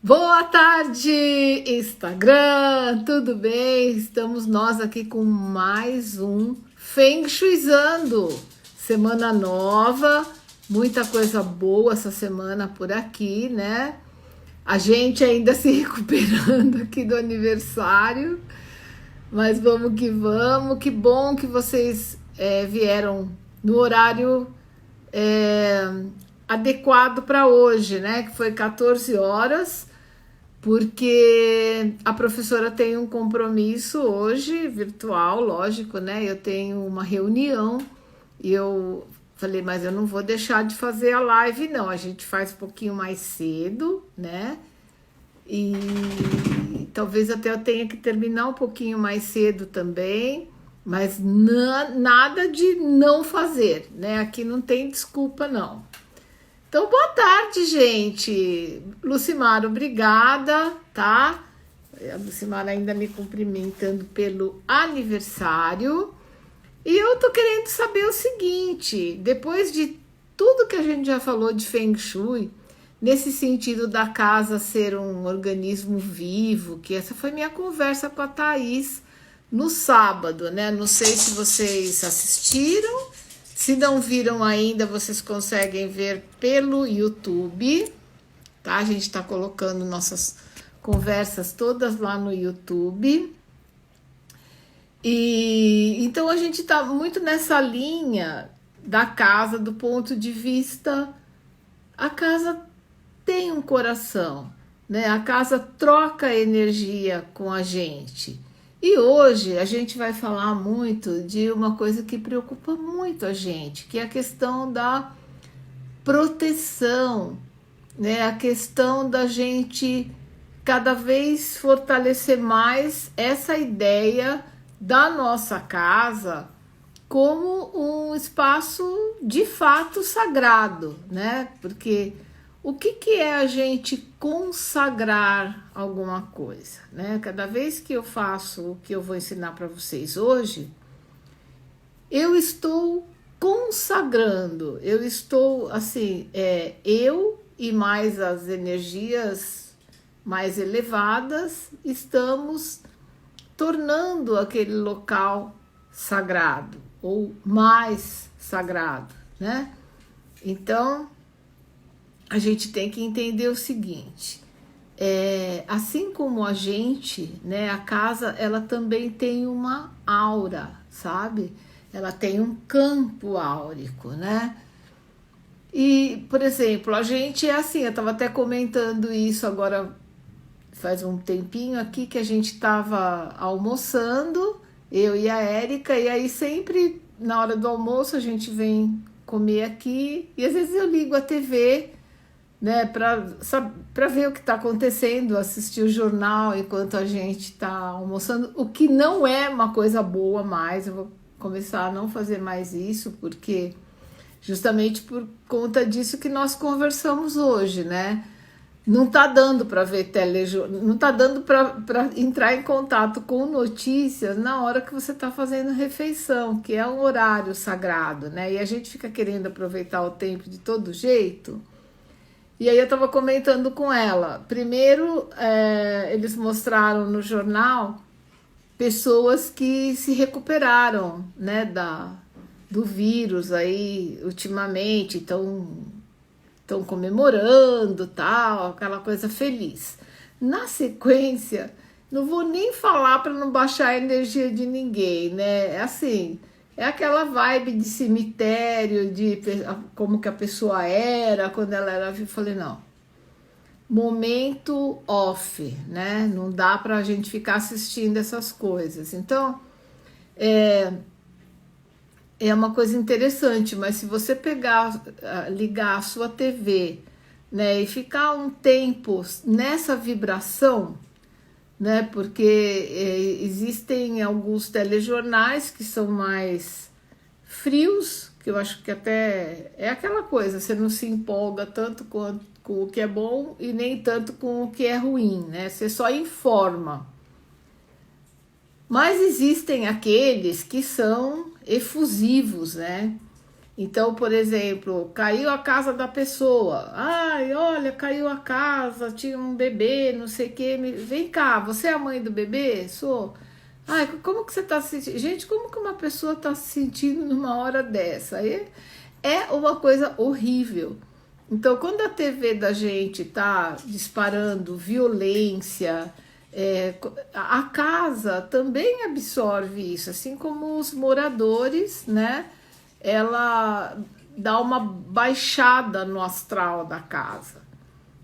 Boa tarde, Instagram, tudo bem? Estamos nós aqui com mais um Feng Shuizando. Semana nova, muita coisa boa essa semana por aqui, né? A gente ainda se recuperando aqui do aniversário, mas vamos que vamos. Que bom que vocês vieram no horário adequado para hoje, né? Que foi 14 horas. Porque a professora tem um compromisso hoje, virtual, lógico, né? Eu tenho uma reunião e eu falei, mas eu não vou deixar de fazer a live, não. A gente faz um pouquinho mais cedo, né? E talvez até eu tenha que terminar um pouquinho mais cedo também, mas nada de não fazer, né? Aqui não tem desculpa, não. Então, boa tarde, gente. Lucimar, obrigada, tá? A Lucimar ainda me cumprimentando pelo aniversário. E eu tô querendo saber o seguinte, depois de tudo que a gente já falou de Feng Shui, nesse sentido da casa ser um organismo vivo, que essa foi minha conversa com a Thaís no sábado, né? Não sei se vocês assistiram. Se não viram ainda, vocês conseguem ver pelo YouTube, tá? A gente está colocando nossas conversas todas lá no YouTube. E então a gente está muito nessa linha da casa, do ponto de vista, a casa tem um coração, né? A casa troca energia com a gente. E hoje a gente vai falar muito de uma coisa que preocupa muito a gente, que é a questão da proteção, né? A questão da gente cada vez fortalecer mais essa ideia da nossa casa como um espaço de fato sagrado, né? Porque o que é a gente consagrar alguma coisa, né? Cada vez que eu faço o que eu vou ensinar para vocês hoje, eu estou consagrando, eu estou assim, eu e mais as energias mais elevadas estamos tornando aquele local sagrado ou mais sagrado, né? Então a gente tem que entender o seguinte, assim como a gente, né, a casa, ela também tem uma aura, sabe? Ela tem um campo áurico, né? E, por exemplo, a gente é assim, eu estava até comentando isso agora, faz um tempinho aqui, que a gente estava almoçando, eu e a Érica, e aí sempre na hora do almoço a gente vem comer aqui, e às vezes eu ligo a TV, né, para ver o que está acontecendo, assistir o jornal enquanto a gente está almoçando, o que não é uma coisa boa mais. Eu vou começar a não fazer mais isso, porque justamente por conta disso que nós conversamos hoje, né? Não está dando para ver telejornal, não está dando para entrar em contato com notícias na hora que você está fazendo refeição, que é um horário sagrado, né? E a gente fica querendo aproveitar o tempo de todo jeito. E aí eu estava comentando com ela. Primeiro, eles mostraram no jornal pessoas que se recuperaram, né, do vírus aí ultimamente, estão comemorando, tal, aquela coisa feliz. Na sequência, não vou nem falar para não baixar a energia de ninguém, né? É assim, é aquela vibe de cemitério, de como que a pessoa era quando ela era viva. Eu falei, não, momento off, né? Não dá para a gente ficar assistindo essas coisas. Então, é uma coisa interessante, mas se você pegar, ligar a sua TV, né, e ficar um tempo nessa vibração, né, porque existem alguns telejornais que são mais frios, que eu acho que até é aquela coisa, você não se empolga tanto com o que é bom e nem tanto com o que é ruim, né, você só informa. Mas existem aqueles que são efusivos, né? Então, por exemplo, caiu a casa da pessoa. Ai, olha, caiu a casa, tinha um bebê, não sei o quê. Vem cá, você é a mãe do bebê? Sou. Ai, como que você está se sentindo? Gente, como que uma pessoa está se sentindo numa hora dessa? Aí é uma coisa horrível. Então, quando a TV da gente está disparando violência, a casa também absorve isso, assim como os moradores, né? Ela dá uma baixada no astral da casa.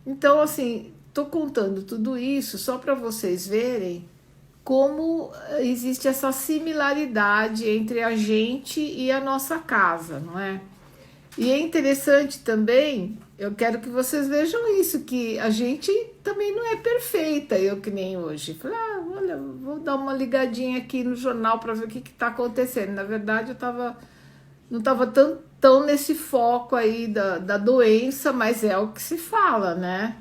Então, assim, tô contando tudo isso só para vocês verem como existe essa similaridade entre a gente e a nossa casa, não é? E é interessante também, eu quero que vocês vejam isso, que a gente também não é perfeita, eu que nem hoje. Falei, olha, vou dar uma ligadinha aqui no jornal para ver o que está acontecendo. Na verdade, não estava tão nesse foco aí da doença, mas é o que se fala, né?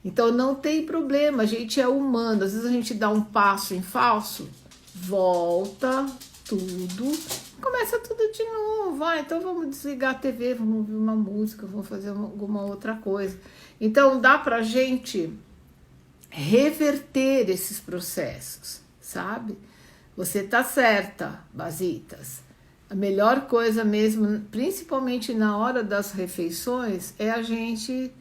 Então não tem problema, a gente é humano, às vezes a gente dá um passo em falso, volta tudo, começa tudo de novo, vai, então vamos desligar a TV, vamos ouvir uma música, vamos fazer alguma outra coisa. Então dá pra gente reverter esses processos, sabe? Você tá certa, Basitas. A melhor coisa mesmo, principalmente na hora das refeições, é a gente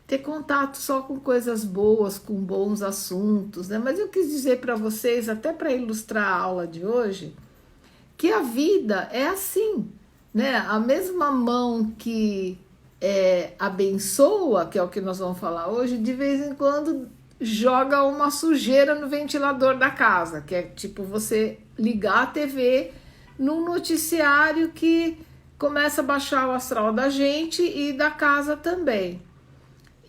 ter contato só com coisas boas, com bons assuntos, né? Mas eu quis dizer para vocês, até para ilustrar a aula de hoje, que a vida é assim, né? A mesma mão que abençoa, que é o que nós vamos falar hoje, de vez em quando joga uma sujeira no ventilador da casa, que é tipo você ligar a TV num noticiário que começa a baixar o astral da gente e da casa também.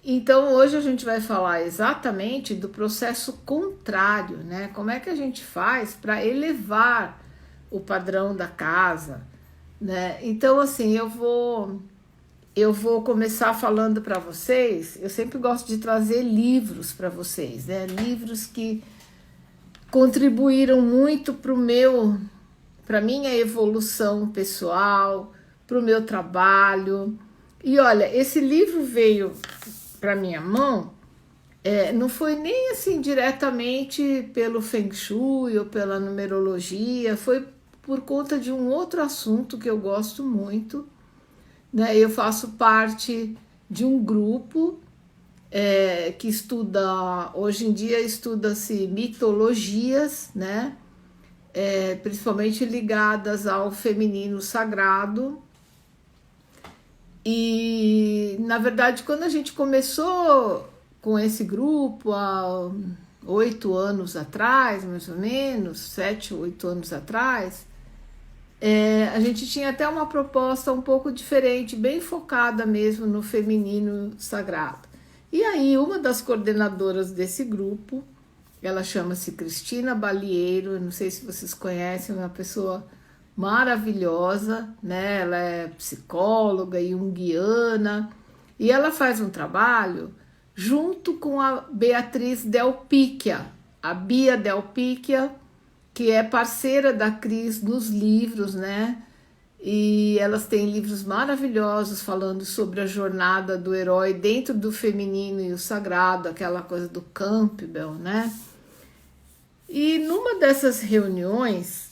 Então hoje a gente vai falar exatamente do processo contrário, né? Como é que a gente faz para elevar o padrão da casa, né? Então assim, eu vou começar falando para vocês. Eu sempre gosto de trazer livros para vocês, né? Livros que contribuíram muito para minha evolução pessoal, para o meu trabalho. E olha, esse livro veio para minha mão, não foi nem assim diretamente pelo Feng Shui ou pela numerologia, foi por conta de um outro assunto que eu gosto muito, né? Eu faço parte de um grupo que estuda, hoje em dia estuda-se mitologias, né? Principalmente ligadas ao feminino sagrado. E, na verdade, quando a gente começou com esse grupo há 8 anos atrás, mais ou menos, 7, 8 anos atrás, a gente tinha até uma proposta um pouco diferente, bem focada mesmo no feminino sagrado. E aí, uma das coordenadoras desse grupo, ela chama-se Cristina Balieiro, não sei se vocês conhecem, é uma pessoa maravilhosa, né? Ela é psicóloga junguiana e ela faz um trabalho junto com a Beatriz Del Picchia, a Bia Del Picchia, que é parceira da Cris nos livros, né? E elas têm livros maravilhosos falando sobre a jornada do herói dentro do feminino e o sagrado, aquela coisa do Campbell, né? E numa dessas reuniões,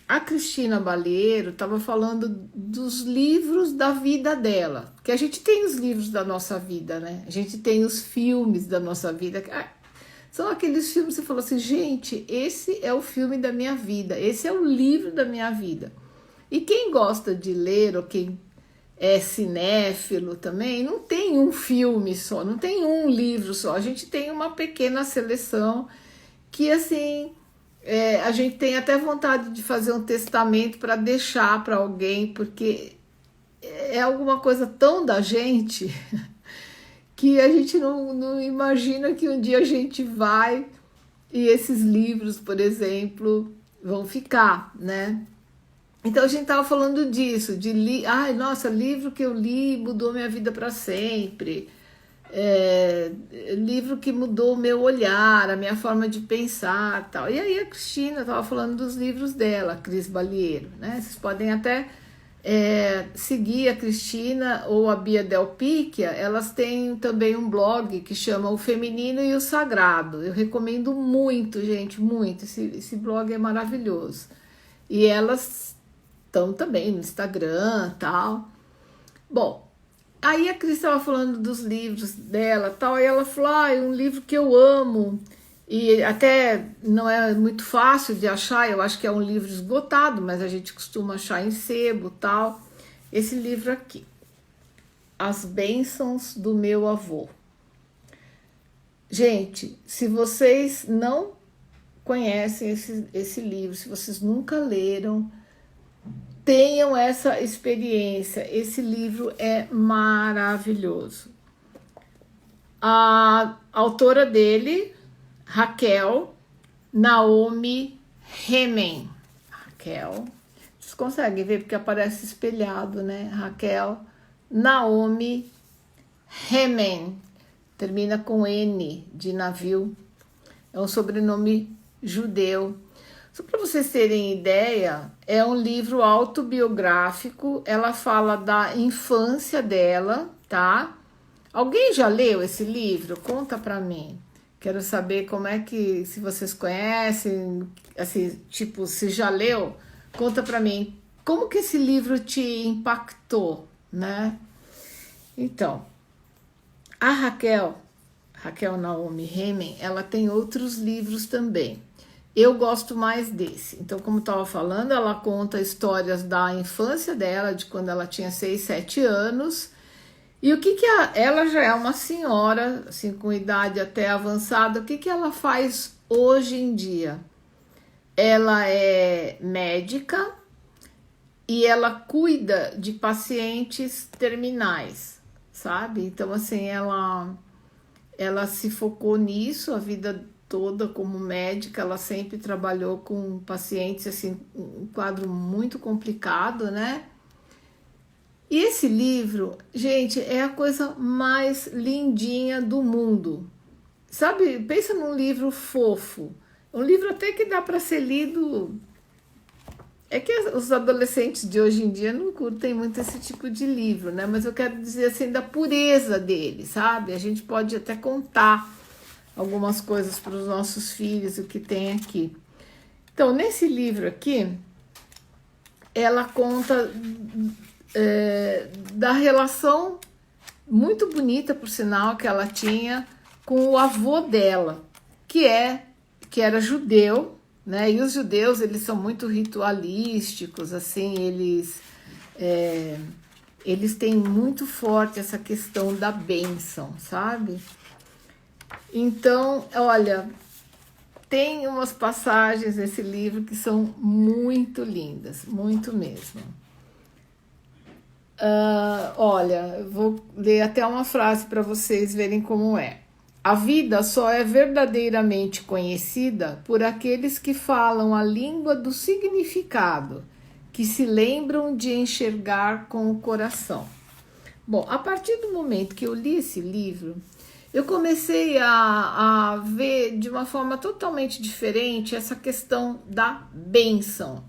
a Cristina Balieiro estava falando dos livros da vida dela, porque a gente tem os livros da nossa vida, né? A gente tem os filmes da nossa vida. São aqueles filmes que você falou assim, gente, esse é o filme da minha vida, esse é o livro da minha vida. E quem gosta de ler, ou quem é cinéfilo também, não tem um filme só, não tem um livro só. A gente tem uma pequena seleção que, assim, a gente tem até vontade de fazer um testamento para deixar para alguém, porque é alguma coisa tão da gente que a gente não imagina que um dia a gente vai e esses livros, por exemplo, vão ficar, né? Então a gente estava falando disso, ai, nossa, livro que eu li mudou minha vida para sempre. livro que mudou o meu olhar, a minha forma de pensar, tal. E aí a Cristina estava falando dos livros dela, Cris Balieiro, né? Vocês podem até seguir a Cristina ou a Bia Del Picchia. Elas têm também um blog que chama O Feminino e o Sagrado. Eu recomendo muito, gente, muito. Esse blog é maravilhoso. E elas estão também no Instagram, tal. Bom, aí a Cris estava falando dos livros dela, tal, e ela falou, um livro que eu amo, e até não é muito fácil de achar, eu acho que é um livro esgotado, mas a gente costuma achar em sebo, tal. Esse livro aqui, As Bênçãos do Meu Avô. Gente, se vocês não conhecem esse livro, se vocês nunca leram, tenham essa experiência. Esse livro é maravilhoso. A autora dele, Raquel Naomi Remen. Raquel, vocês conseguem ver porque aparece espelhado, né? Raquel Naomi Remen. Termina com N de navio. É um sobrenome judeu. Só para vocês terem ideia, é um livro autobiográfico. Ela fala da infância dela, tá? Alguém já leu esse livro? Conta para mim. Quero saber como é que, se vocês conhecem, assim, tipo, se já leu, conta para mim. Como que esse livro te impactou, né? Então, a Raquel Naomi Remen, ela tem outros livros também. Eu gosto mais desse. Então, como estava falando, ela conta histórias da infância dela, de quando ela tinha 6, 7 anos. E o que ela já é uma senhora, assim, com idade até avançada, o que ela faz hoje em dia? Ela é médica e ela cuida de pacientes terminais, sabe? Então, assim, ela se focou nisso a vida toda como médica. Ela sempre trabalhou com pacientes, assim, um quadro muito complicado, né? E esse livro, gente, é a coisa mais lindinha do mundo. Sabe, pensa num livro fofo. Um livro até que dá para ser lido. É que os adolescentes de hoje em dia não curtem muito esse tipo de livro, né? Mas eu quero dizer assim, da pureza dele, sabe? A gente pode até contar algumas coisas para os nossos filhos, o que tem aqui. Então, nesse livro aqui, ela conta da relação muito bonita, por sinal, que ela tinha com o avô dela, que era judeu, né? E os judeus, eles são muito ritualísticos, assim, eles têm muito forte essa questão da bênção, sabe? Então, olha, tem umas passagens nesse livro que são muito lindas, muito mesmo. Olha, eu vou ler até uma frase para vocês verem como é. A vida só é verdadeiramente conhecida por aqueles que falam a língua do significado, que se lembram de enxergar com o coração. Bom, a partir do momento que eu li esse livro, eu comecei a ver de uma forma totalmente diferente essa questão da bênção,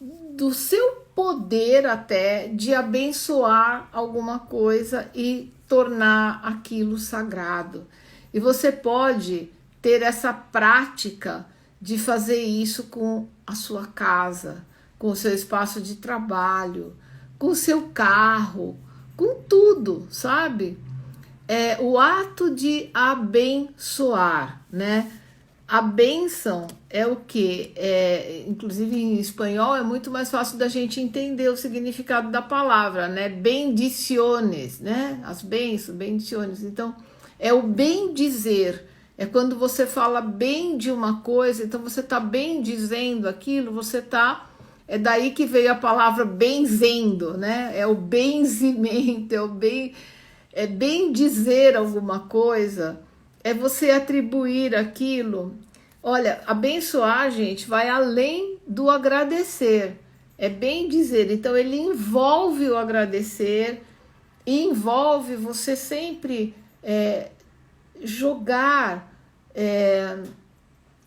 do seu poder até de abençoar alguma coisa e tornar aquilo sagrado. E você pode ter essa prática de fazer isso com a sua casa, com o seu espaço de trabalho, com o seu carro, com tudo, sabe? O ato de abençoar, né? A bênção é o quê? Inclusive em espanhol é muito mais fácil da gente entender o significado da palavra, né? Bendiciones, né? As bênçãos, bendiciones. Então, é o bem dizer. É quando você fala bem de uma coisa, então você está bem dizendo aquilo, você está... É daí que veio a palavra benzendo, né? É o benzimento, é bem dizer alguma coisa, é você atribuir aquilo. Olha, abençoar, gente, vai além do agradecer. É bem dizer. Então, ele envolve o agradecer e envolve você sempre jogar,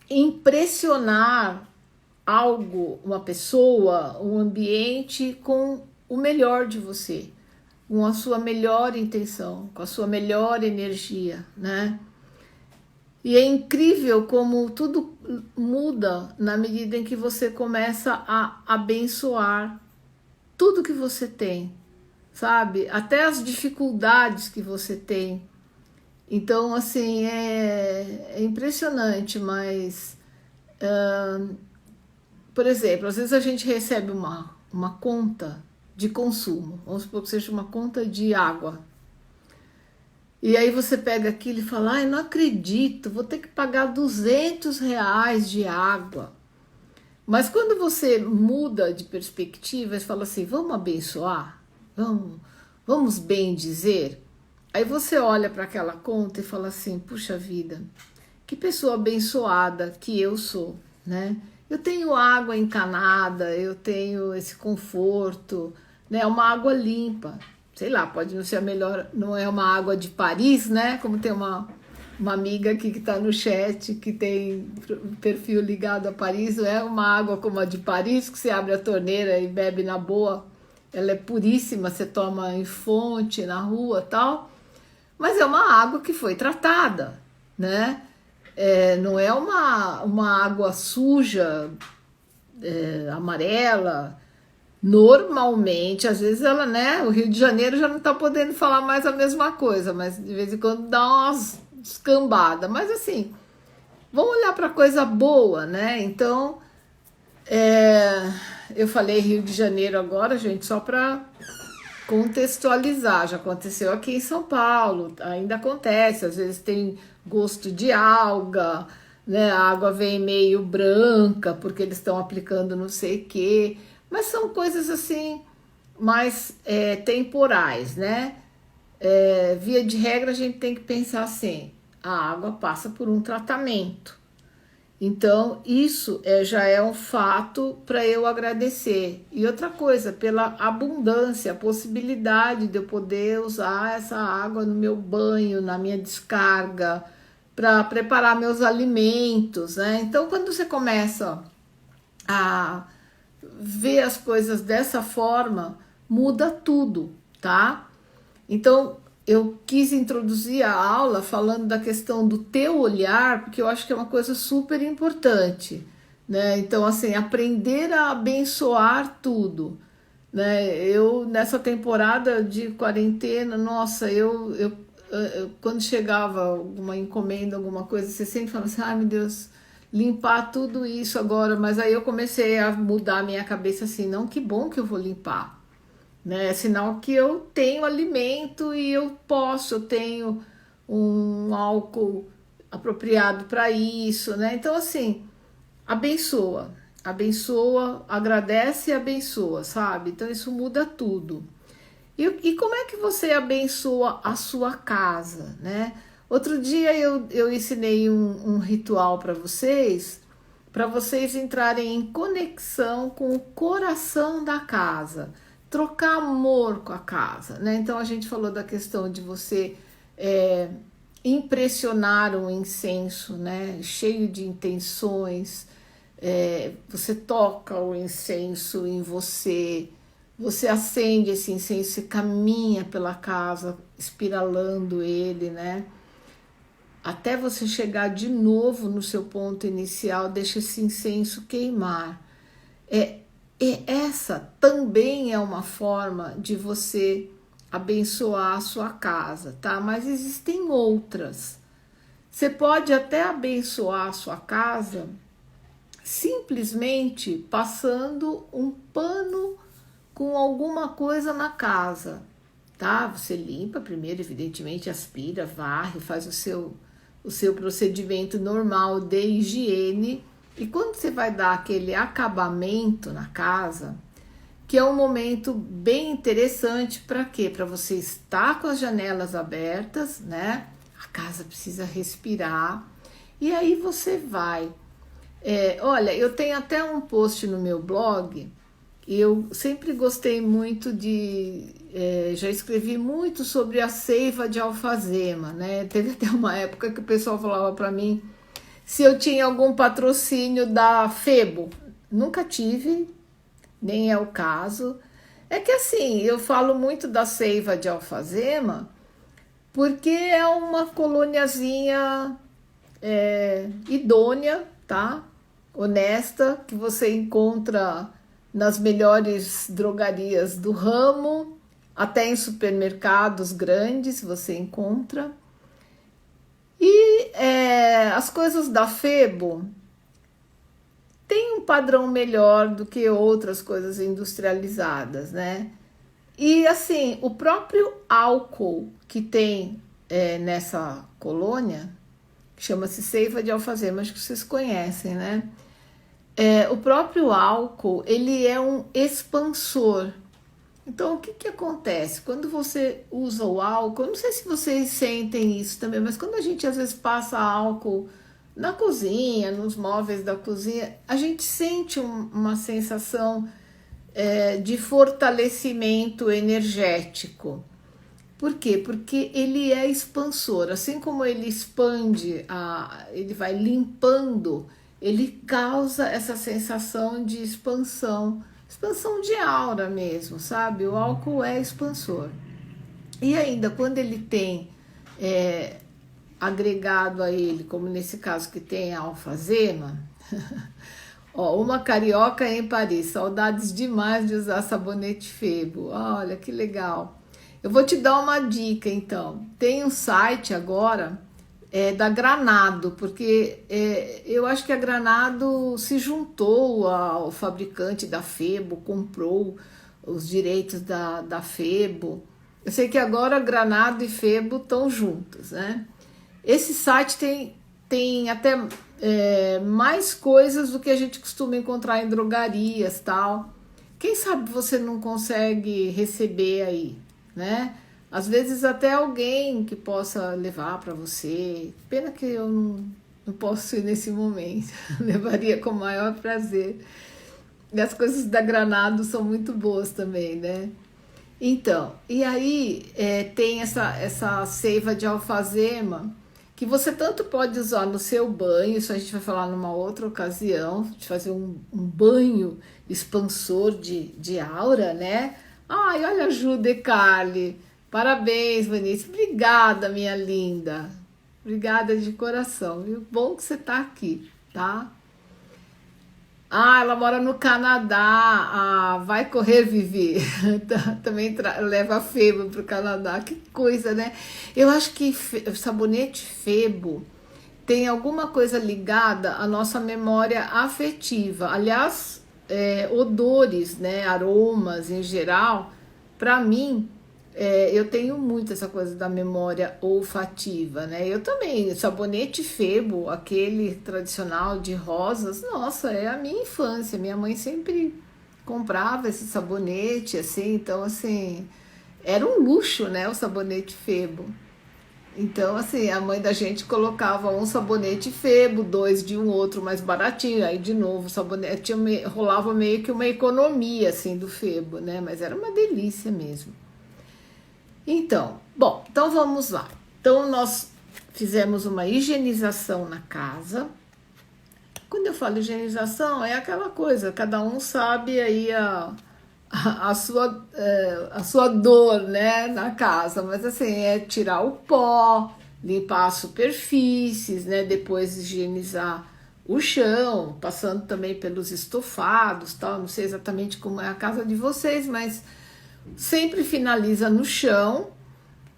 impressionar algo, uma pessoa, um ambiente com o melhor de você, com a sua melhor intenção, com a sua melhor energia, né? E é incrível como tudo muda na medida em que você começa a abençoar tudo que você tem, sabe? Até as dificuldades que você tem. Então, assim, é impressionante, mas, por exemplo, às vezes a gente recebe uma conta de consumo, vamos supor que seja uma conta de água. E aí você pega aquilo e fala, ai, não acredito, vou ter que pagar R$ 200 de água. Mas quando você muda de perspectiva, você fala assim, vamos abençoar? Vamos bem dizer? Aí você olha para aquela conta e fala assim, puxa vida, que pessoa abençoada que eu sou, né? Eu tenho água encanada, eu tenho esse conforto, né? Uma água limpa. Sei lá, pode não ser a melhor, não é uma água de Paris, né? Como tem uma amiga aqui que está no chat, que tem perfil ligado a Paris, não é uma água como a de Paris, que você abre a torneira e bebe na boa. Ela é puríssima, você toma em fonte, na rua e tal. Mas é uma água que foi tratada, né? Não é uma água suja, amarela. Normalmente, às vezes ela, né? O Rio de Janeiro já não tá podendo falar mais a mesma coisa, mas de vez em quando dá umas descambadas. Mas assim, vamos olhar para coisa boa, né? Então, eu falei Rio de Janeiro agora, gente, só para contextualizar. Já aconteceu aqui em São Paulo, ainda acontece, às vezes tem gosto de alga, né? A água vem meio branca porque eles estão aplicando não sei o quê. Mas são coisas assim mais temporais, né? Via de regra a gente tem que pensar assim, a água passa por um tratamento. Então isso já é um fato para eu agradecer. E outra coisa, pela abundância, a possibilidade de eu poder usar essa água no meu banho, na minha descarga, para preparar meus alimentos, né? Então quando você começa a ver as coisas dessa forma, muda tudo, tá? Então, eu quis introduzir a aula falando da questão do teu olhar, porque eu acho que é uma coisa super importante, né? Então, assim, aprender a abençoar tudo, né? Eu, nessa temporada de quarentena, nossa, eu quando chegava alguma encomenda, alguma coisa, você sempre fala assim, ai meu Deus, limpar tudo isso agora, mas aí eu comecei a mudar a minha cabeça assim, não, que bom que eu vou limpar, né? É sinal que eu tenho alimento e eu tenho um álcool apropriado para isso, né? Então assim, abençoa, agradece e abençoa, sabe? Então isso muda tudo. E como é que você abençoa a sua casa, né? Outro dia eu ensinei um ritual para vocês entrarem em conexão com o coração da casa, trocar amor com a casa, né? Então a gente falou da questão de você impressionar um incenso, né? Cheio de intenções, você toca o incenso em você, você acende esse incenso, você caminha pela casa, espiralando ele, né? Até você chegar de novo no seu ponto inicial, deixa esse incenso queimar. E essa também é uma forma de você abençoar a sua casa, tá? Mas existem outras. Você pode até abençoar a sua casa simplesmente passando um pano com alguma coisa na casa, tá? Você limpa primeiro, evidentemente, aspira, varre, faz o seu procedimento normal de higiene. E quando você vai dar aquele acabamento na casa, que é um momento bem interessante para quê? Para você estar com as janelas abertas, né? A casa precisa respirar. E aí você vai. Olha, eu tenho até um post no meu blog. Eu sempre gostei muito de já escrevi muito sobre a seiva de alfazema, né? Teve até uma época que o pessoal falava para mim se eu tinha algum patrocínio da Febo. Nunca tive, nem é o caso. É que assim, eu falo muito da seiva de alfazema porque é uma colôniazinha idônea, tá? Honesta, que você encontra nas melhores drogarias do ramo, até em supermercados grandes você encontra. E as coisas da Febo têm um padrão melhor do que outras coisas industrializadas, né? E assim, o próprio álcool que tem nessa colônia, que chama-se seiva de alfazema, acho que vocês conhecem, né? O próprio álcool, ele é um expansor. Então, o que acontece? Quando você usa o álcool, eu não sei se vocês sentem isso também, mas quando a gente às vezes passa álcool na cozinha, nos móveis da cozinha, a gente sente uma sensação de fortalecimento energético. Por quê? Porque ele é expansor. Assim como ele expande, ele vai limpando, ele causa essa sensação de expansão de aura mesmo, sabe? O álcool é expansor. E ainda, quando ele tem agregado a ele, como nesse caso que tem a alfazema, ó, uma carioca em Paris, saudades demais de usar sabonete Febo. Olha que legal. Eu vou te dar uma dica então. Tem um site agora da Granado, porque eu acho que a Granado se juntou ao fabricante da Febo, comprou os direitos da Febo. Eu sei que agora Granado e Febo estão juntos, né? Esse site tem até mais coisas do que a gente costuma encontrar em drogarias, tal. Quem sabe você não consegue receber aí, né? Às vezes até alguém que possa levar para você. Pena que eu não posso ir nesse momento. Levaria com o maior prazer. E as coisas da Granado são muito boas também, né? Então, e aí tem essa seiva de alfazema que você tanto pode usar no seu banho, isso a gente vai falar numa outra ocasião, de fazer um banho expansor de aura, né? Ai, olha a Ju de Carli. Parabéns, Vanessa. Obrigada, minha linda. Obrigada de coração, viu? Bom que você tá aqui, tá? Ah, ela mora no Canadá. Ah, vai correr, Vivi. Também leva a Febo para o Canadá. Que coisa, né? Eu acho que sabonete Febo tem alguma coisa ligada à nossa memória afetiva. Aliás, odores, né? Aromas em geral. Para mim, eu tenho muito essa coisa da memória olfativa, né? Eu também, sabonete Febo, aquele tradicional de rosas, nossa, é a minha infância. Minha mãe sempre comprava esse sabonete, assim, então, assim, era um luxo, né, o sabonete Febo. Então, assim, a mãe da gente colocava um sabonete Febo, dois de um outro mais baratinho, aí de novo, sabonete, rolava meio que uma economia, assim, do Febo, né? Mas era uma delícia mesmo. Então, bom, então vamos lá. Então nós fizemos uma higienização na casa. Quando eu falo higienização, é aquela coisa, cada um sabe aí a sua dor, né, na casa. Mas assim, é tirar o pó, limpar as superfícies, né, depois higienizar o chão, passando também pelos estofados, tal. Não sei exatamente como é a casa de vocês, mas sempre finaliza no chão.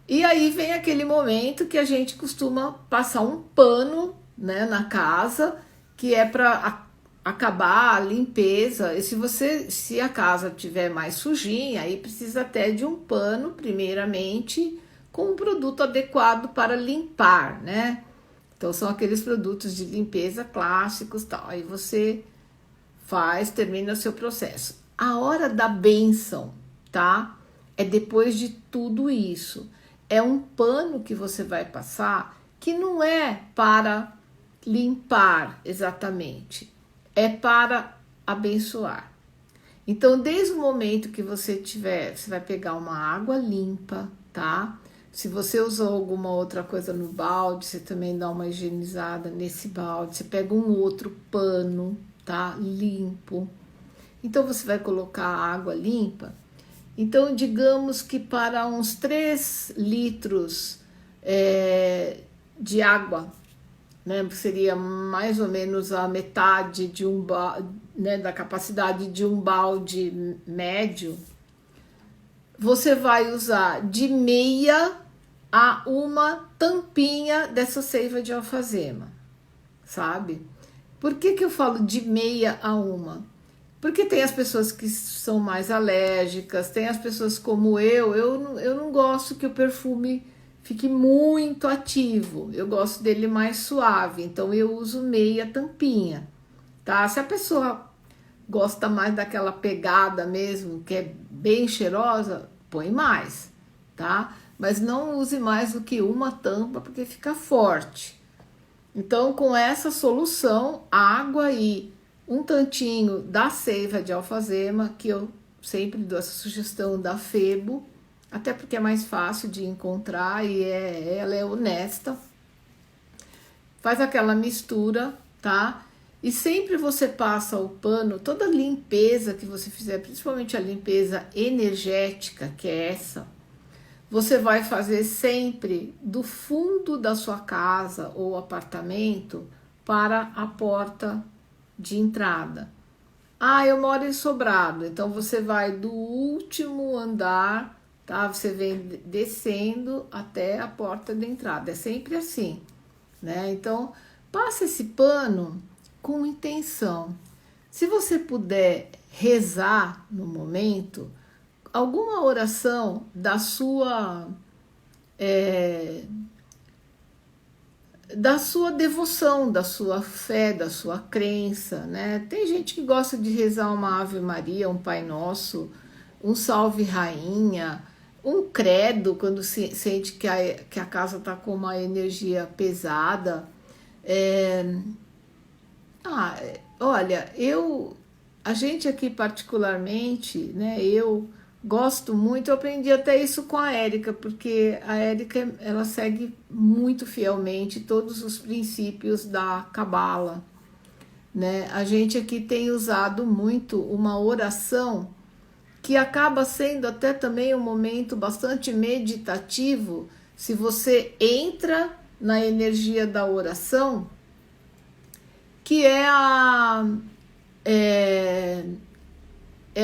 E aí vem aquele momento que a gente costuma passar um pano, né, na casa, que é para acabar a limpeza. E se a casa tiver mais sujinha, aí precisa até de um pano, primeiramente, com um produto adequado para limpar, né? Então são aqueles produtos de limpeza clássicos, tal. Aí você termina o seu processo. A hora da bênção, tá? É depois de tudo isso. É um pano que você vai passar que não é para limpar exatamente, é para abençoar. Então, desde o momento que você tiver, você vai pegar uma água limpa, tá? Se você usou alguma outra coisa no balde, você também dá uma higienizada nesse balde. Você pega um outro pano, tá? Limpo. Então, você vai colocar a água limpa. Então, digamos que para uns 3 litros de água, né, seria mais ou menos a metade de né, da capacidade de um balde médio, você vai usar de meia a uma tampinha dessa seiva de alfazema, sabe? Por que eu falo de meia a uma? Porque tem as pessoas que são mais alérgicas, tem as pessoas como eu não gosto que o perfume fique muito ativo, eu gosto dele mais suave, então eu uso meia tampinha, tá? Se a pessoa gosta mais daquela pegada mesmo, que é bem cheirosa, põe mais, tá? Mas não use mais do que uma tampa, porque fica forte. Então, com essa solução, água e um tantinho da seiva de alfazema, que eu sempre dou essa sugestão da Febo, até porque é mais fácil de encontrar e ela é honesta. Faz aquela mistura, tá? E sempre você passa o pano, toda limpeza que você fizer, principalmente a limpeza energética, que é essa, você vai fazer sempre do fundo da sua casa ou apartamento para a porta de entrada. Ah, eu moro em sobrado, então você vai do último andar, tá? Você vem descendo até a porta de entrada, é sempre assim, né? Então, passa esse pano com intenção. Se você puder rezar no momento, alguma oração da sua devoção, da sua fé, da sua crença, né? Tem gente que gosta de rezar uma Ave Maria, um Pai Nosso, um Salve Rainha, um credo quando se sente que a casa está com uma energia pesada. Olha, a gente aqui particularmente, né? Eu gosto muito, eu aprendi até isso com a Érica, porque a Érica, ela segue muito fielmente todos os princípios da Cabala, né? A gente aqui tem usado muito uma oração que acaba sendo até também um momento bastante meditativo, se você entra na energia da oração, que é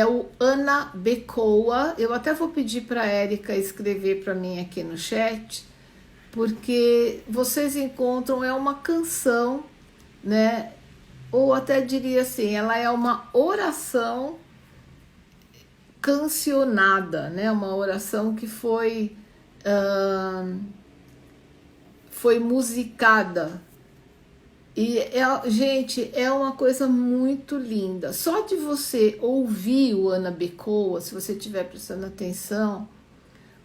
o Ana Becoa. Eu até vou pedir para a Érica escrever para mim aqui no chat, porque vocês encontram, é uma canção, né? Ou até diria assim, ela é uma oração cancionada, né? Uma oração que foi musicada. E, gente, é uma coisa muito linda. Só de você ouvir o Ana Becoa, se você estiver prestando atenção,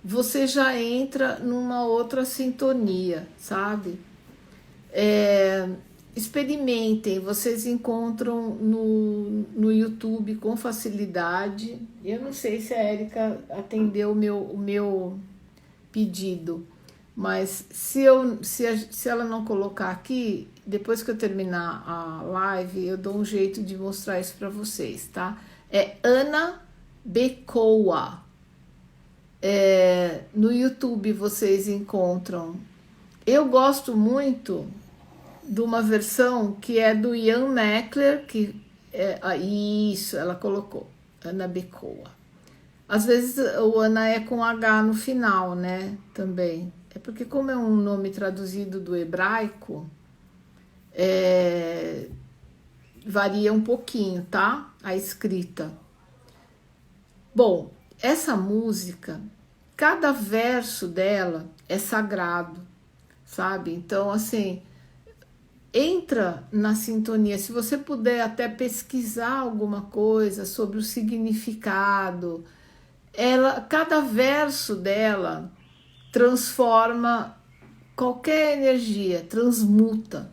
você já entra numa outra sintonia, sabe? Experimentem, vocês encontram no YouTube com facilidade. Eu não sei se a Érica atendeu o meu pedido, mas se ela não colocar aqui, depois que eu terminar a live, eu dou um jeito de mostrar isso para vocês, tá? É Ana Becoa. No YouTube vocês encontram. Eu gosto muito de uma versão que é do Ian Meckler, que isso, ela colocou, Ana Becoa. Às vezes o Ana é com H no final, né? Também. É porque como é um nome traduzido do hebraico, varia um pouquinho, tá? A escrita. Bom, essa música, cada verso dela é sagrado, sabe? Então, assim, entra na sintonia. Se você puder até pesquisar alguma coisa sobre o significado, cada verso dela transforma qualquer energia, transmuta.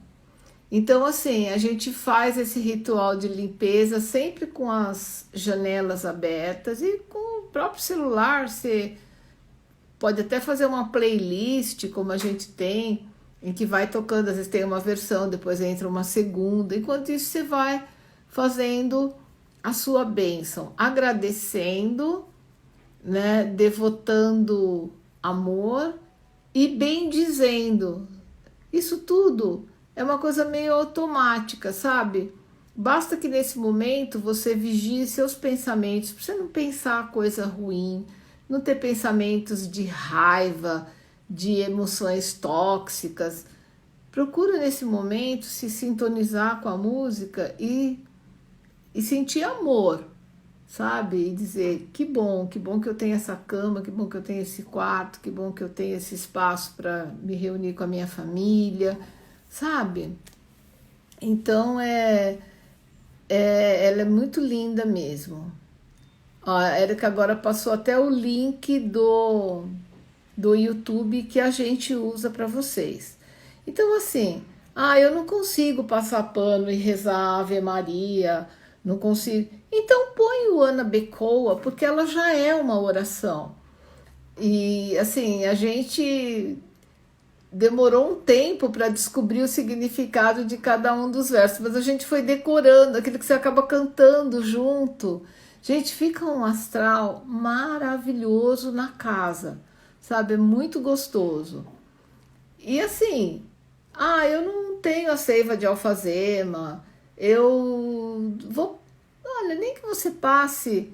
Então, assim, a gente faz esse ritual de limpeza sempre com as janelas abertas e com o próprio celular. Você pode até fazer uma playlist, como a gente tem, em que vai tocando, às vezes tem uma versão, depois entra uma segunda. Enquanto isso, você vai fazendo a sua bênção, agradecendo, né, devotando amor e bendizendo. Isso tudo é uma coisa meio automática, sabe? Basta que nesse momento você vigie seus pensamentos, para você não pensar coisa ruim, não ter pensamentos de raiva, de emoções tóxicas. Procura nesse momento se sintonizar com a música e sentir amor, sabe? E dizer que bom que eu tenho essa cama, que bom que eu tenho esse quarto, que bom que eu tenho esse espaço para me reunir com a minha família, sabe? Então ela é muito linda mesmo. Ó, a Erika agora passou até o link do YouTube que a gente usa para vocês. Então, assim, eu não consigo passar pano e rezar Ave Maria, não consigo. Então, põe o Ana Becoa, porque ela já é uma oração. E, assim, a gente demorou um tempo para descobrir o significado de cada um dos versos, mas a gente foi decorando, aquilo que você acaba cantando junto. Gente, fica um astral maravilhoso na casa, sabe? É muito gostoso. E assim, eu não tenho a seiva de alfazema, eu vou. Olha, nem que você passe,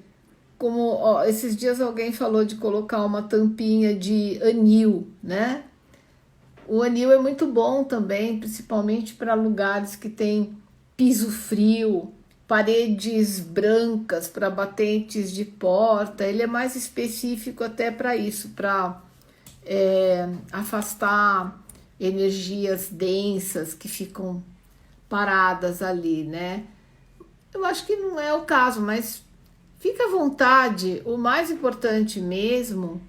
como ó, esses dias alguém falou de colocar uma tampinha de anil, né? O anil é muito bom também, principalmente para lugares que tem piso frio, paredes brancas para batentes de porta. Ele é mais específico até para isso, para afastar energias densas que ficam paradas ali, né? Eu acho que não é o caso, mas fica à vontade. O mais importante mesmo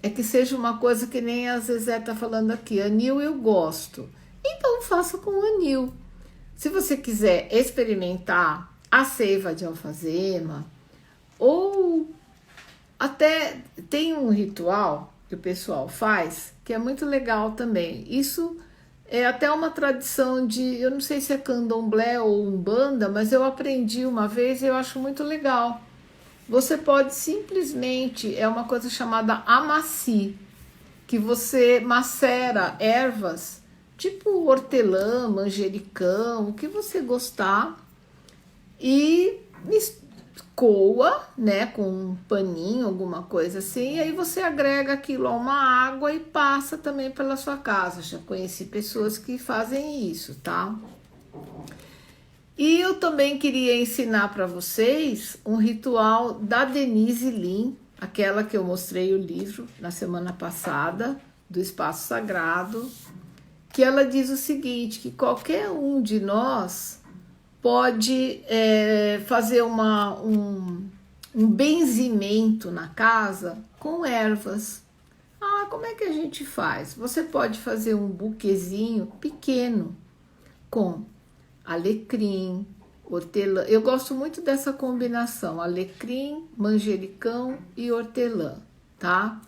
é que seja uma coisa que nem a Zezé tá falando aqui. Anil eu gosto. Então faça com o anil. Se você quiser experimentar a seiva de alfazema, ou até tem um ritual que o pessoal faz que é muito legal também. Isso é até uma tradição de, eu não sei se é candomblé ou umbanda, mas eu aprendi uma vez e eu acho muito legal. Você pode simplesmente, é uma coisa chamada amaci, que você macera ervas, tipo hortelã, manjericão, o que você gostar, e coa, né, com um paninho, alguma coisa assim, e aí você agrega aquilo a uma água e passa também pela sua casa. Já conheci pessoas que fazem isso, tá? E eu também queria ensinar para vocês um ritual da Denise Lin, aquela que eu mostrei o livro na semana passada, do Espaço Sagrado, que ela diz o seguinte, que qualquer um de nós pode fazer um benzimento na casa com ervas. Como é que a gente faz? Você pode fazer um buquezinho pequeno com alecrim, hortelã. Eu gosto muito dessa combinação, alecrim, manjericão e hortelã, tá?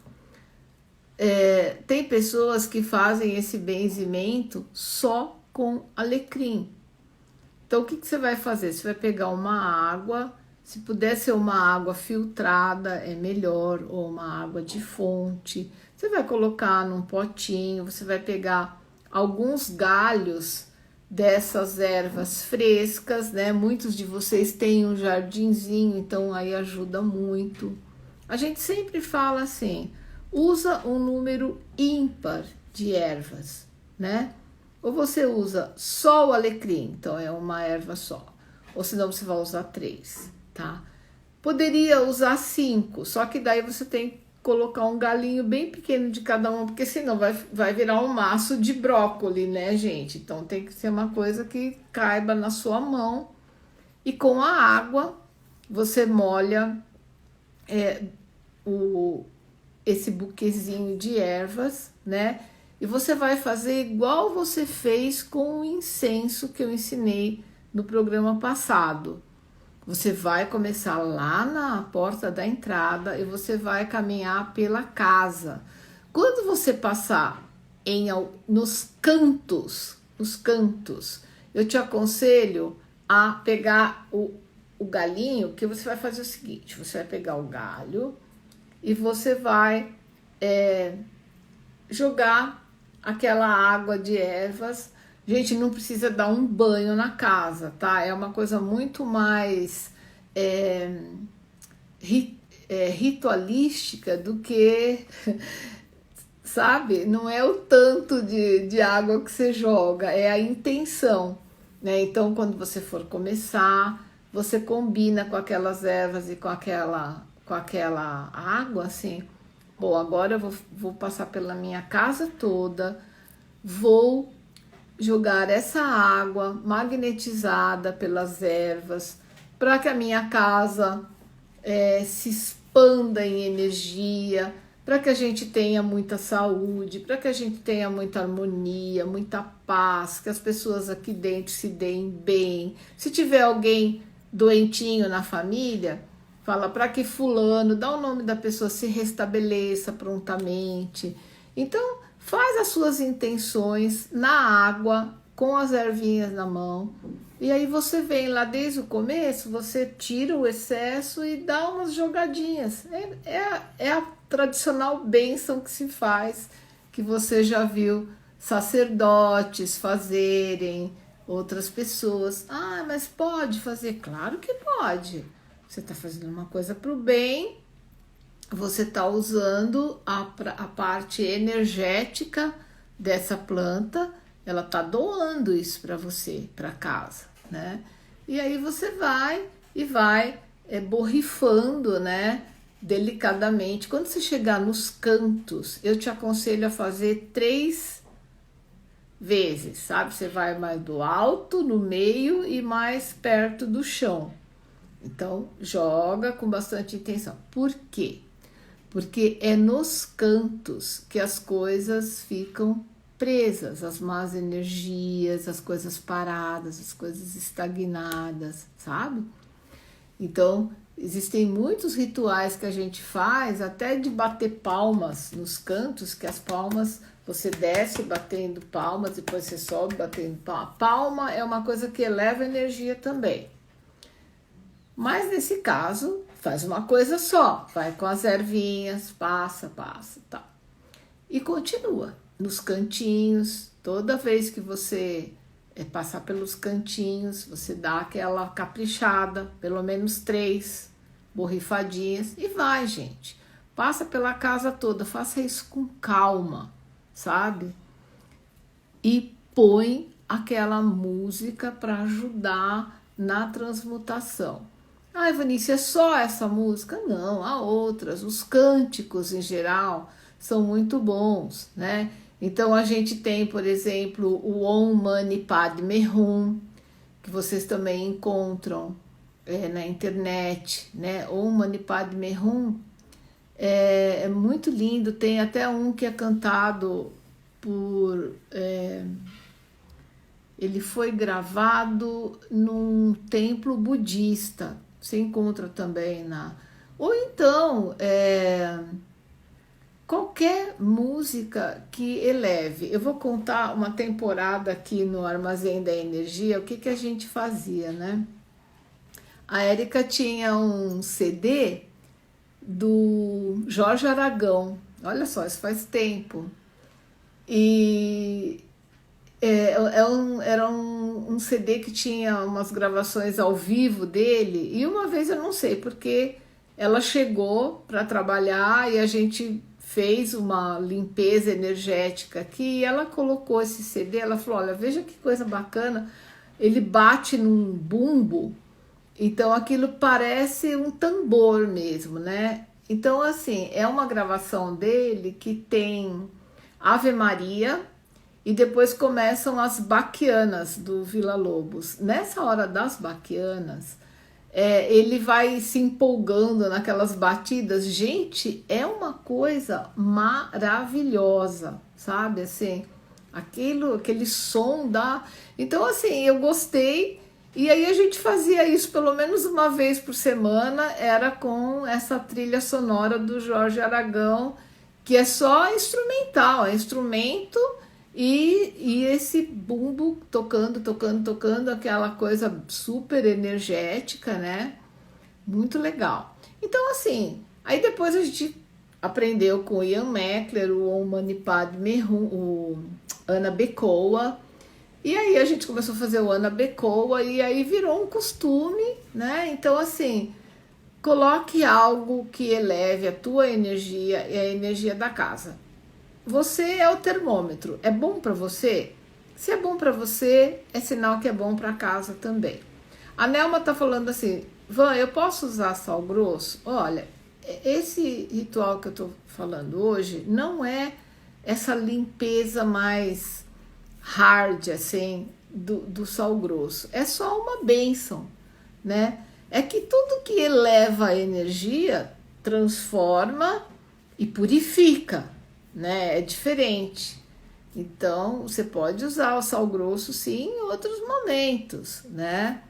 Tem pessoas que fazem esse benzimento só com alecrim. Então, o que você vai fazer? Você vai pegar uma água, se puder ser uma água filtrada, é melhor, ou uma água de fonte. Você vai colocar num potinho, você vai pegar alguns galhos dessas ervas frescas, né? Muitos de vocês têm um jardinzinho, então aí ajuda muito. A gente sempre fala assim, usa um número ímpar de ervas, né? Ou você usa só o alecrim, então é uma erva só. Ou senão você vai usar 3, tá? Poderia usar 5, só que daí você tem que colocar um galinho bem pequeno de cada um, porque senão vai virar um maço de brócoli, né, gente? Então tem que ser uma coisa que caiba na sua mão. E com a água, você molha esse buquezinho de ervas, né? E você vai fazer igual você fez com o incenso que eu ensinei no programa passado. Você vai começar lá na porta da entrada e você vai caminhar pela casa. Quando você passar nos cantos, eu te aconselho a pegar o galinho, que você vai fazer o seguinte: você vai pegar o galho e você vai jogar aquela água de ervas. Gente, não precisa dar um banho na casa, tá? É uma coisa muito mais ritualística do que, sabe? Não é o tanto de água que você joga, é a intenção, né? Então, quando você for começar, você combina com aquelas ervas e com aquela água, assim. Bom, agora eu vou passar pela minha casa toda, vou jogar essa água magnetizada pelas ervas para que a minha casa se expanda em energia, para que a gente tenha muita saúde, para que a gente tenha muita harmonia, muita paz, que as pessoas aqui dentro se deem bem. Se tiver alguém doentinho na família, fala para que fulano, dá o nome da pessoa, se restabeleça prontamente. Então, faz as suas intenções na água, com as ervinhas na mão. E aí você vem lá desde o começo, você tira o excesso e dá umas jogadinhas. É a tradicional bênção que se faz, que você já viu sacerdotes fazerem, outras pessoas. Ah, mas pode fazer? Claro que pode. Você está fazendo uma coisa para o bem, você está usando a parte energética dessa planta, ela está doando isso para você, para casa, né? E aí você vai borrifando, né? Delicadamente. Quando você chegar nos cantos, eu te aconselho a fazer 3 vezes, sabe? Você vai mais do alto, no meio e mais perto do chão. Então, joga com bastante intenção. Por quê? Porque é nos cantos que as coisas ficam presas, as más energias, as coisas paradas, as coisas estagnadas, sabe? Então, existem muitos rituais que a gente faz, até de bater palmas nos cantos, que as palmas, você desce batendo palmas, depois você sobe batendo palmas. Palma é uma coisa que eleva energia também. Mas nesse caso, faz uma coisa só, vai com as ervinhas, passa, tá. E continua nos cantinhos. Toda vez que você passar pelos cantinhos, você dá aquela caprichada, pelo menos 3 borrifadinhas e vai, gente. Passa pela casa toda, faça isso com calma, sabe? E põe aquela música para ajudar na transmutação. Ah, Evanice, é só essa música? Não, há outras. Os cânticos, em geral, são muito bons, né? Então, a gente tem, por exemplo, o Om Mani Padme Hum, que vocês também encontram na internet, né? Om Mani Padme Hum é muito lindo. Tem até um que é cantado por... ele foi gravado num templo budista. Você encontra também na... Ou então, qualquer música que eleve. Eu vou contar uma temporada aqui no Armazém da Energia, o que a gente fazia, né? A Érica tinha um CD do Jorge Aragão. Olha só, isso faz tempo. E... era um CD que tinha umas gravações ao vivo dele, e uma vez eu não sei porque ela chegou para trabalhar e a gente fez uma limpeza energética aqui e ela colocou esse CD, ela falou, olha, veja que coisa bacana, ele bate num bumbo, então aquilo parece um tambor mesmo, né? Então assim, é uma gravação dele que tem Ave Maria, e depois começam as baquianas do Villa-Lobos. Nessa hora das baquianas, ele vai se empolgando naquelas batidas. Gente, é uma coisa maravilhosa, sabe? Assim, aquele som dá. Então, assim, eu gostei. E aí a gente fazia isso pelo menos uma vez por semana, era com essa trilha sonora do Jorge Aragão, que é só instrumental, é instrumento e esse bumbo tocando, tocando, tocando, aquela coisa super energética, né? Muito legal. Então, assim, aí depois a gente aprendeu com o Ian Meckler, o Om Mani Padme Hum, o Ana Bekoa, e aí a gente começou a fazer o Ana Bekoa e aí virou um costume, né? Então, assim, coloque algo que eleve a tua energia e a energia da casa. Você é o termômetro. É bom para você? Se é bom para você, é sinal que é bom para casa também. A Nelma tá falando assim: Van, eu posso usar sal grosso? Olha, esse ritual que eu tô falando hoje não é essa limpeza mais hard, assim, do sal grosso. É só uma bênção, né? É que tudo que eleva a energia transforma e purifica, né? É diferente. Então, você pode usar o sal grosso, sim, em outros momentos, né?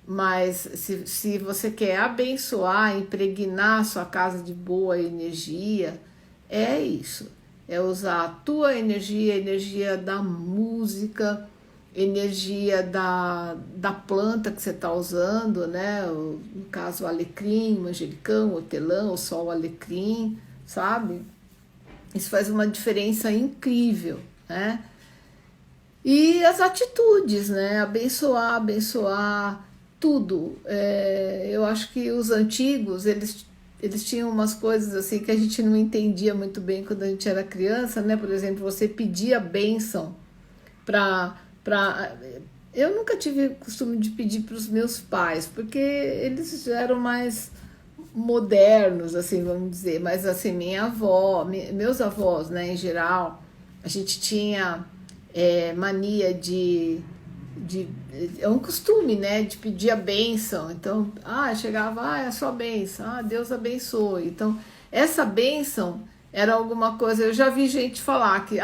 Mas se você quer abençoar, impregnar a sua casa de boa energia, é isso. É usar a tua energia, a energia da música, energia da planta que você está usando, né? No caso, o alecrim, o manjericão, o hortelã, o sol alecrim, sabe? Isso faz uma diferença incrível, né? E as atitudes, né? Abençoar, abençoar tudo. Eu acho que os antigos, eles tinham umas coisas assim que a gente não entendia muito bem quando a gente era criança, né? Por exemplo, você pedia bênção para. Eu nunca tive costume de pedir para os meus pais, porque eles já eram mais modernos, assim, vamos dizer. Mas assim, minha avó, meus avós, né, em geral, a gente tinha mania de. É um costume, né, de pedir a bênção. Então, chegava, é a sua bênção, Deus abençoe. Então, essa bênção era alguma coisa. Eu já vi gente falar que,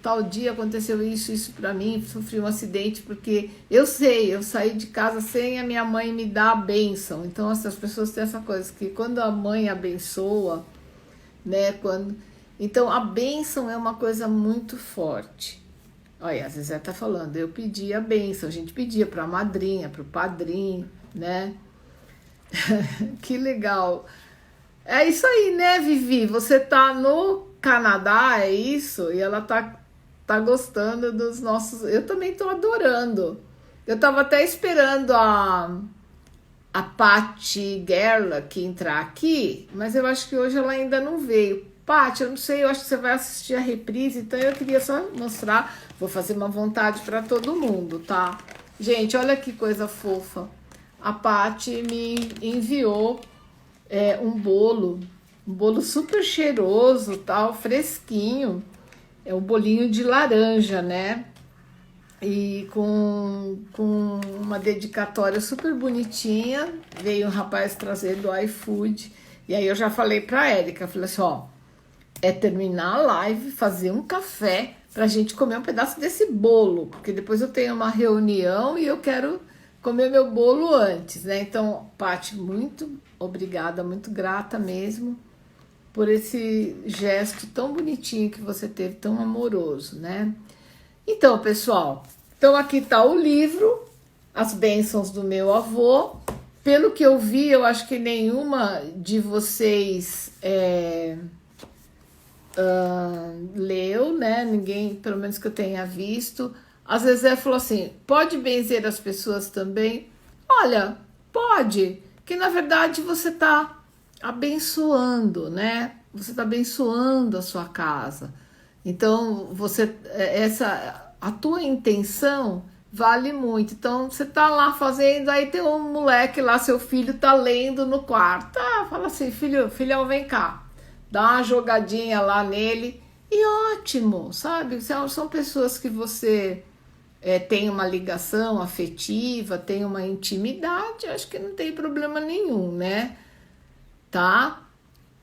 tal dia aconteceu isso para mim, sofri um acidente, porque eu sei, eu saí de casa sem a minha mãe me dar a bênção. Então, essas pessoas têm essa coisa, que quando a mãe abençoa, né, então a bênção é uma coisa muito forte. Olha, a Zezé tá falando, eu pedi a bênção, a gente pedia para a madrinha, para o padrinho, né? Que legal. É isso aí, né, Vivi? Você tá no Canadá, é isso? E ela tá gostando dos nossos. Eu também tô adorando. Eu tava até esperando a Paty Gerlach entrar aqui, mas eu acho que hoje ela ainda não veio. Paty, eu não sei, eu acho que você vai assistir a reprise, então eu queria só mostrar. Vou fazer uma vontade para todo mundo, tá? Gente, olha que coisa fofa. A Paty me enviou um bolo super cheiroso, tal, fresquinho. É um bolinho de laranja, né? E com uma dedicatória super bonitinha. Veio um rapaz trazer do iFood. E aí eu já falei pra Érica, falei assim, é terminar a live, fazer um café pra gente comer um pedaço desse bolo, porque depois eu tenho uma reunião e eu quero comer meu bolo antes, né? Então, Paty, muito obrigada, muito grata mesmo por esse gesto tão bonitinho que você teve, tão amoroso, né? Então, pessoal, então aqui tá o livro, As Bênçãos do Meu Avô. Pelo que eu vi, eu acho que nenhuma de vocês leu, né? Ninguém, pelo menos que eu tenha visto. Às vezes falou assim, pode benzer as pessoas também? Olha, pode, que na verdade você está abençoando, né? Você está abençoando a sua casa. Então, a tua intenção vale muito. Então, você tá lá fazendo, aí tem um moleque lá, seu filho tá lendo no quarto. Fala assim, filhão, vem cá. Dá uma jogadinha lá nele e ótimo, sabe? São pessoas que você tem uma ligação afetiva, tem uma intimidade, acho que não tem problema nenhum, né? Tá?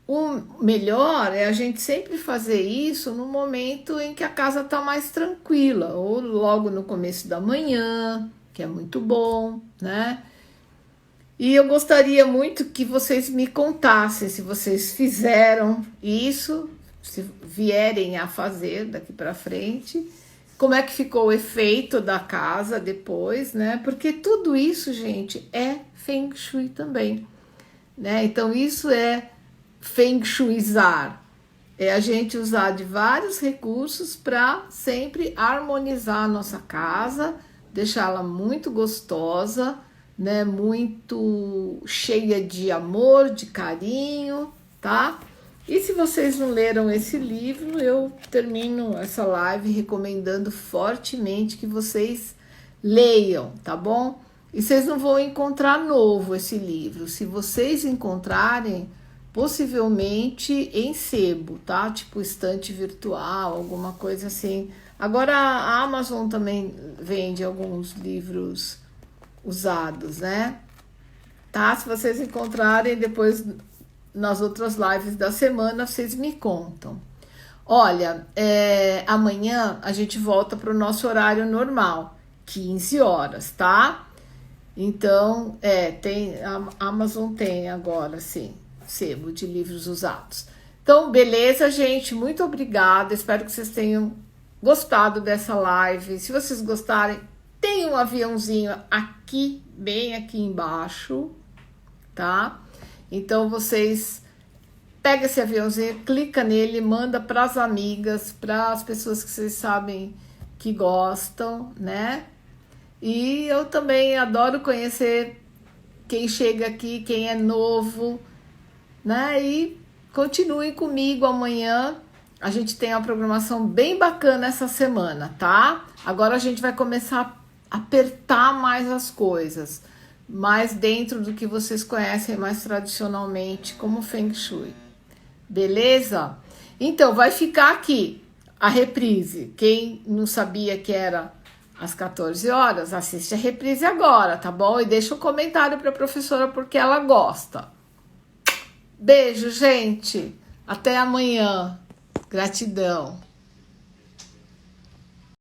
o melhor é a gente sempre fazer isso no momento em que a casa está mais tranquila, ou logo no começo da manhã, que é muito bom, né? E eu gostaria muito que vocês me contassem se vocês fizeram isso, se vierem a fazer daqui para frente, como é que ficou o efeito da casa depois, né? Porque tudo isso, gente, é Feng Shui também, né? Então isso é Feng Shuizar, é a gente usar de vários recursos para sempre harmonizar a nossa casa, deixá-la muito gostosa, né? Muito cheia de amor, de carinho, tá? E se vocês não leram esse livro, eu termino essa live recomendando fortemente que vocês leiam, tá bom? E vocês não vão encontrar novo esse livro. Se vocês encontrarem, possivelmente em sebo, tá? Tipo estante virtual, alguma coisa assim. Agora a Amazon também vende alguns livros usados, né? Tá? Se vocês encontrarem depois nas outras lives da semana, vocês me contam. Olha, amanhã a gente volta para o nosso horário normal, 15 horas, tá? Então, a Amazon tem agora, sim, sebo de livros usados. Então, beleza, gente? Muito obrigada. Espero que vocês tenham gostado dessa live. Se vocês gostarem, tem um aviãozinho aqui, bem aqui embaixo, tá? Então, vocês pegam esse aviãozinho, clica nele, manda para as amigas, para as pessoas que vocês sabem que gostam, né? E eu também adoro conhecer quem chega aqui, quem é novo, né? E continuem comigo amanhã. A gente tem uma programação bem bacana essa semana, tá? Agora a gente vai começar a apertar mais as coisas, mais dentro do que vocês conhecem mais tradicionalmente como Feng Shui. Beleza? Então, vai ficar aqui a reprise. Quem não sabia que era às 14 horas, assiste a reprise agora, tá bom? E deixa um comentário para a professora porque ela gosta. Beijo, gente. Até amanhã. Gratidão.